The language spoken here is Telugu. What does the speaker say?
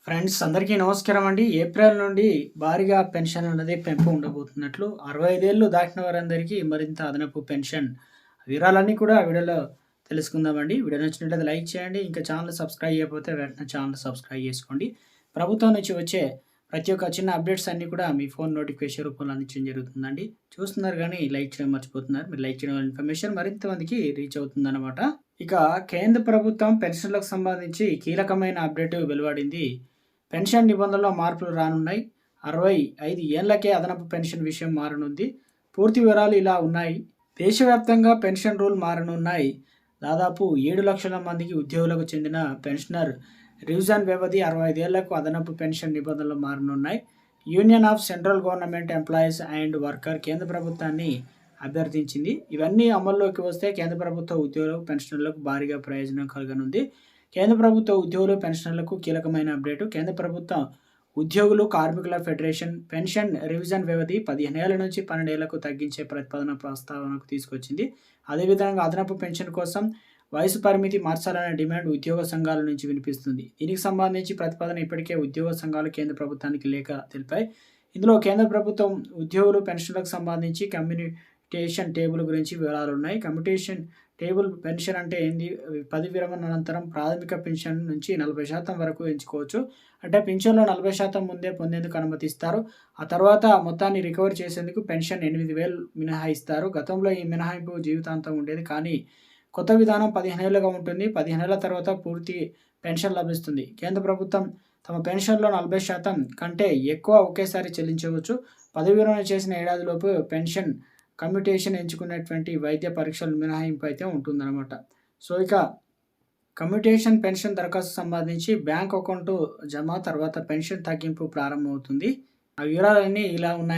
ఫ్రెండ్స్ అందరికీ నమస్కారం అండి. ఏప్రిల్ నుండి భారీగా పెన్షన్ అనేది పెంపు ఉండబోతున్నట్లు 65 ఏళ్ళు దాటిన వారందరికీ మరింత అదనపు పెన్షన్ వివరాలన్నీ కూడా వీడియోలో తెలుసుకుందామండి. వీడియో నచ్చినట్లయితే లైక్ చేయండి. ఇంకా ఛానల్ సబ్స్క్రైబ్ చేయకపోతే వెంటనే ఛానల్ సబ్స్క్రైబ్ చేసుకోండి. ప్రభుత్వం నుంచి వచ్చే ప్రతి ఒక్క చిన్న అప్డేట్స్ అన్నీ కూడా మీ ఫోన్ నోటిఫికేషన్ రూపంలో అందించడం జరుగుతుందండి. చూస్తున్నారు కానీ లైక్ చేయడం మర్చిపోతున్నారు. మీరు లైక్ చేయడం వల్ల ఇన్ఫర్మేషన్ మరింత మందికి రీచ్ అవుతుందన్నమాట. ఇక కేంద్ర ప్రభుత్వం పెన్షన్లకు సంబంధించి కీలకమైన అప్డేట్ వెలువడింది. పెన్షన్ నిబంధనలో మార్పులు రానున్నాయి. 65 ఏళ్లకే అదనపు పెన్షన్ విషయం మారనుంది. పూర్తి వివరాలు ఇలా ఉన్నాయి. దేశవ్యాప్తంగా పెన్షన్ రూల్ మారనున్నాయి. దాదాపు 7 లక్షల మందికి ఉద్యోగులకు చెందిన పెన్షనర్ రివిజన్ వ్యవధి 65 ఏళ్లకు అదనపు పెన్షన్ నిబంధనలు మారనున్నాయి. Union of central government employees and worker కేంద్ర ప్రభుత్వాన్ని అభ్యర్థించింది. ఇవన్నీ అమల్లోకి వస్తే కేంద్ర ప్రభుత్వ ఉద్యోగులకు పెన్షనర్లకు భారీగా ప్రయోజనం కలగనుంది. కేంద్ర ప్రభుత్వ ఉద్యోగులు పెన్షనర్లకు కీలకమైన అప్డేటు. కేంద్ర ప్రభుత్వ ఉద్యోగులు కార్మికుల ఫెడరేషన్ పెన్షన్ రివిజన్ వ్యవధి 15 ఏళ్ల నుంచి 12 ఏళ్లకు తగ్గించే ప్రస్తావనకు తీసుకొచ్చింది. అదేవిధంగా అదనపు పెన్షన్ కోసం వయసు పరిమితి మార్చాలనే డిమాండ్ ఉద్యోగ సంఘాల నుంచి వినిపిస్తుంది. దీనికి సంబంధించి ప్రతిపాదన ఇప్పటికే ఉద్యోగ సంఘాలు కేంద్ర ప్రభుత్వానికి లేఖ తెలిపాయి. ఇందులో కేంద్ర ప్రభుత్వం ఉద్యోగులు పెన్షన్లకు సంబంధించి కమ్యూనిటేషన్ టేబుల్ గురించి వివరాలు ఉన్నాయి. కమ్యూనిటేషన్ టేబుల్ పెన్షన్ అంటే ఏంది? పదవి విరమణ అనంతరం ప్రాథమిక పెన్షన్ నుంచి 40% వరకు ఎంచుకోవచ్చు. అంటే పింఛన్లో 40% ముందే పొందేందుకు అనుమతిస్తారు. ఆ తర్వాత మొత్తాన్ని రికవర్ చేసేందుకు పెన్షన్ 8,000 మినహాయిస్తారు. గతంలో ఈ మినహాయింపు జీవితాంతం ఉండేది. కానీ కొత్త విధానం 15 ఏళ్లుగా ఉంటుంది. 15 ఏళ్ల తర్వాత పూర్తి పెన్షన్ లభిస్తుంది. కేంద్ర ప్రభుత్వం తమ పెన్షన్లో 40% కంటే ఎక్కువ ఒకేసారి చెల్లించవచ్చు. పదవి విరమణ చేసిన ఏడాదిలోపు పెన్షన్ కమ్యూటేషన్ ఎంచుకునేటువంటి వైద్య పరీక్షలు మినహాయింపు అయితే ఉంటుందన్నమాట. సో ఇక కమ్యూటేషన్ పెన్షన్ దరఖాస్తు సంబంధించి బ్యాంక్ అకౌంట్ జమ తర్వాత పెన్షన్ తగ్గింపు ప్రారంభమవుతుంది. ఆ వివరాలన్నీ ఇలా ఉన్నాయి.